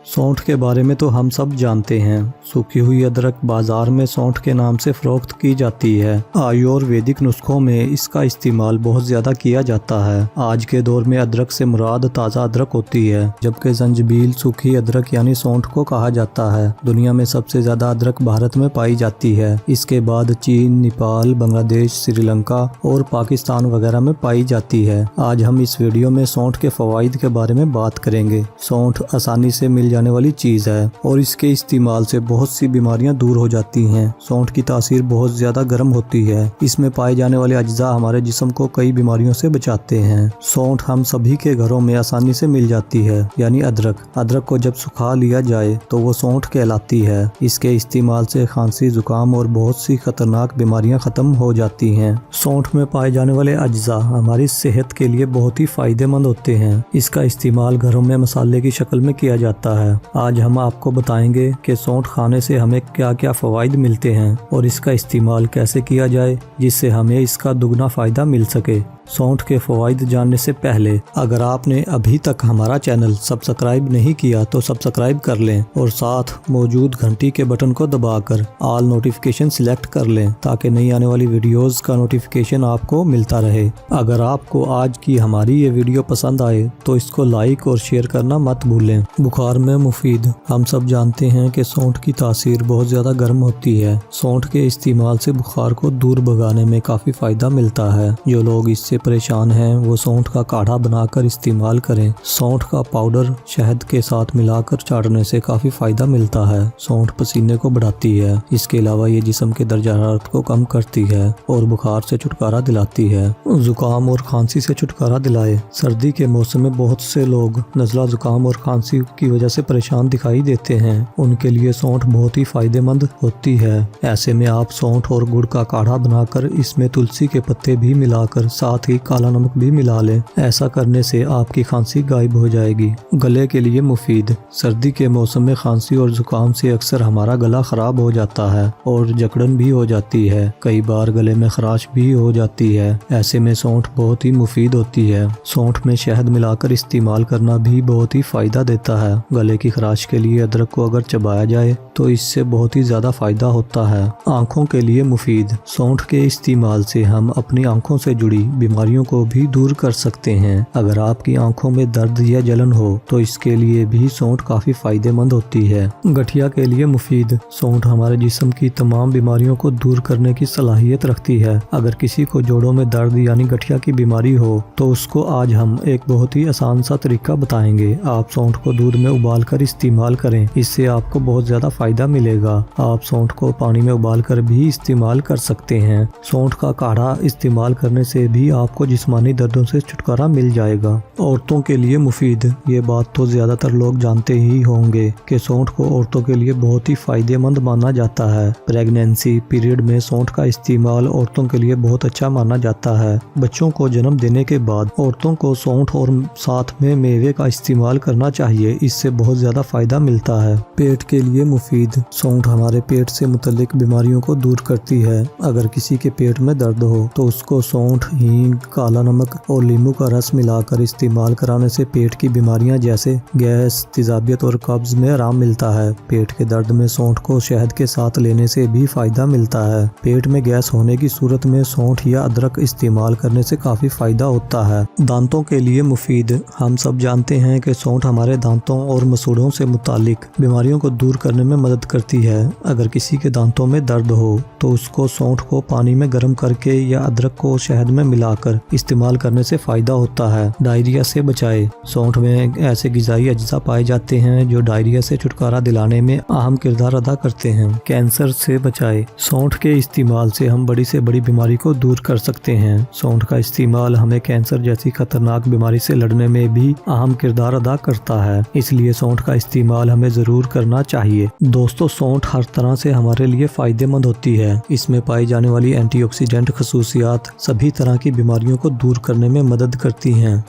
सौंठ के बारे में तो हम सब जानते हैं। सूखी हुई अदरक बाजार में सौंठ के नाम से फरोख्त की जाती है। आयुर्वेदिक नुस्खों में इसका इस्तेमाल बहुत ज़्यादा किया जाता है। आज के दौर में अदरक से मुराद ताज़ा अदरक होती है, जबकि जंजीबील सूखी अदरक यानी सौंठ को कहा जाता है। दुनिया में सबसे ज़्यादा अदरक भारत में पाई जाती है। इसके बाद चीन, नेपाल, बांग्लादेश, श्रीलंका और पाकिस्तान वगैरह में पाई जाती है। आज हम इस वीडियो में सौंठ के फ़वाइद के बारे में बात करेंगे। सौंठ आसानी से मिल जाने वाली चीज़ है और इसके इस्तेमाल से बहुत सी बीमारियां दूर हो जाती हैं। सौंठ की तासीर बहुत ज़्यादा गर्म होती है। इसमें पाए जाने वाले अज्जा हमारे जिस्म को कई बीमारियों से बचाते हैं। सौंठ हम सभी के घरों में आसानी से मिल जाती है, यानी अदरक को जब सुखा लिया जाए तो वो सौंठ कहलाती है। इसके इस्तेमाल से खांसी, जुकाम और बहुत सी खतरनाक बीमारियां खत्म हो जाती हैं। सौंठ में पाए जाने वाले अज्जा हमारी सेहत के लिए बहुत ही फायदेमंद होते हैं। इसका इस्तेमाल घरों में मसाले की शक्ल में किया जाता है। आज हम आपको बताएंगे कि सौंठ खाने से हमें क्या क्या फ़वाइद मिलते हैं और इसका इस्तेमाल कैसे किया जाए जिससे हमें इसका दुगना फ़ायदा मिल सके। सौंठ के फ़वाइद जानने से पहले अगर आपने अभी तक हमारा चैनल सब्सक्राइब नहीं किया तो सब्सक्राइब कर लें और साथ मौजूद घंटी के बटन को दबाकर ऑल नोटिफिकेशन सिलेक्ट कर लें ताकि नई आने वाली वीडियोस का नोटिफिकेशन आपको मिलता रहे। अगर आपको आज की हमारी ये वीडियो पसंद आए तो इसको लाइक और शेयर करना मत भूलें। बुखार में मुफीद। हम सब जानते हैं कि सौंठ की तासीर बहुत ज़्यादा गर्म होती है। सौंठ के इस्तेमाल से बुखार को दूर भगाने में काफ़ी फ़ायदा मिलता है। जो लोग इससे परेशान हैं वो सौंठ का काढ़ा बनाकर इस्तेमाल करें। सौंठ का पाउडर शहद के साथ मिलाकर चाटने से काफ़ी फ़ायदा मिलता है। सौंठ पसीने को बढ़ाती है। इसके अलावा ये जिस्म के दर्जा हरारत को कम करती है और बुखार से छुटकारा दिलाती है। जुकाम और खांसी से छुटकारा दिलाए। सर्दी के मौसम में बहुत से लोग नज़ला, जुकाम और खांसी की वजह से परेशान दिखाई देते हैं। उनके लिए सौंठ बहुत ही फायदेमंद होती है। ऐसे में आप सौंठ और गुड़ का काढ़ा बनाकर इसमें तुलसी के पत्ते भी मिलाकर साथ ही काला नमक भी मिला लें। ऐसा करने से आपकी खांसी गायब हो जाएगी। गले के लिए मुफीद। सर्दी के मौसम में खांसी और जुकाम से अक्सर हमारा गला खराब हो जाता है और जकड़न भी हो जाती है। कई बार गले में खराश भी हो जाती है। ऐसे में सौंठ बहुत ही मुफीद होती है। सौंठ में शहद मिलाकर इस्तेमाल करना भी बहुत ही फायदा देता है। गले की खराश के लिए अदरक को अगर चबाया जाए तो इससे बहुत ही ज्यादा फायदा होता है। आँखों के लिए मुफीद। सौंठ के इस्तेमाल से हम अपनी आँखों से जुड़ी बीमारियों को भी दूर कर सकते हैं। अगर आपकी आंखों में दर्द या जलन हो तो इसके लिए भी सौंठ काफी फायदेमंद होती है। गठिया के लिए मुफीद। सौंठ हमारे जिस्म की तमाम बीमारियों को दूर करने की सलाहियत रखती है। अगर किसी को जोड़ों में दर्द यानी गठिया की बीमारी हो तो उसको आज हम एक बहुत ही आसान सा तरीका बताएंगे। आप सौंठ को दूध में उबाल कर इस्तेमाल करें। इससे आपको बहुत ज्यादा फायदा मिलेगा। आप सौंठ को पानी में उबाल कर भी इस्तेमाल कर सकते हैं। सौंठ का काढ़ा इस्तेमाल करने से भी आपको जिस्मानी दर्दों से छुटकारा मिल जाएगा। औरतों के लिए मुफीद। ये बात तो ज्यादातर लोग जानते ही होंगे कि सौंठ को औरतों के लिए बहुत ही फायदेमंद माना जाता है। प्रेगनेंसी पीरियड में सौंठ का इस्तेमाल औरतों के लिए बहुत अच्छा माना जाता है। बच्चों को जन्म देने के बाद औरतों को सौंठ और साथ में मेवे का इस्तेमाल करना चाहिए। इससे बहुत ज्यादा फायदा मिलता है। पेट के लिए मुफीद। सौंठ हमारे पेट से मुतल्लिक बीमारियों को दूर करती है। अगर किसी के पेट में दर्द हो तो उसको सौंठ, हींग, काला नमक और नींबू का रस मिलाकर इस्तेमाल कराने से पेट की बीमारियां जैसे गैस, तेजाबियत और कब्ज में आराम मिलता है। पेट के दर्द में सौंठ को शहद के साथ लेने से भी फायदा मिलता है। पेट में गैस होने की सूरत में सौंठ या अदरक इस्तेमाल करने से काफी फायदा होता है। दांतों के लिए मुफीद। हम सब जानते हैं कि सौंठ हमारे दांतों और मसूड़ों से मुतालिक बीमारियों को दूर करने में मदद करती है। अगर किसी के दांतों में दर्द हो तो उसको सौंठ को पानी में गर्म करके या अदरक को शहद में मिलाकर इस्तेमाल करने से फायदा होता है। डायरिया से बचाए। सौंठ में ऐसे ग़िज़ाई अज्जा पाए जाते हैं जो डायरिया से छुटकारा दिलाने में अहम किरदार अदा करते हैं। कैंसर से बचाए। सौंठ के इस्तेमाल से हम बड़ी से बड़ी बीमारी को दूर कर सकते हैं। सौंठ का इस्तेमाल हमें कैंसर जैसी खतरनाक बीमारी से लड़ने में भी अहम किरदार अदा करता है। इसलिए सौंठ का इस्तेमाल हमें जरूर करना चाहिए। दोस्तों, सौंठ हर तरह से हमारे लिए फायदेमंद होती है। इसमें पाई जाने वाली एंटीऑक्सीडेंट खसूसियात सभी तरह की बीमारियों को दूर करने में मदद करती हैं।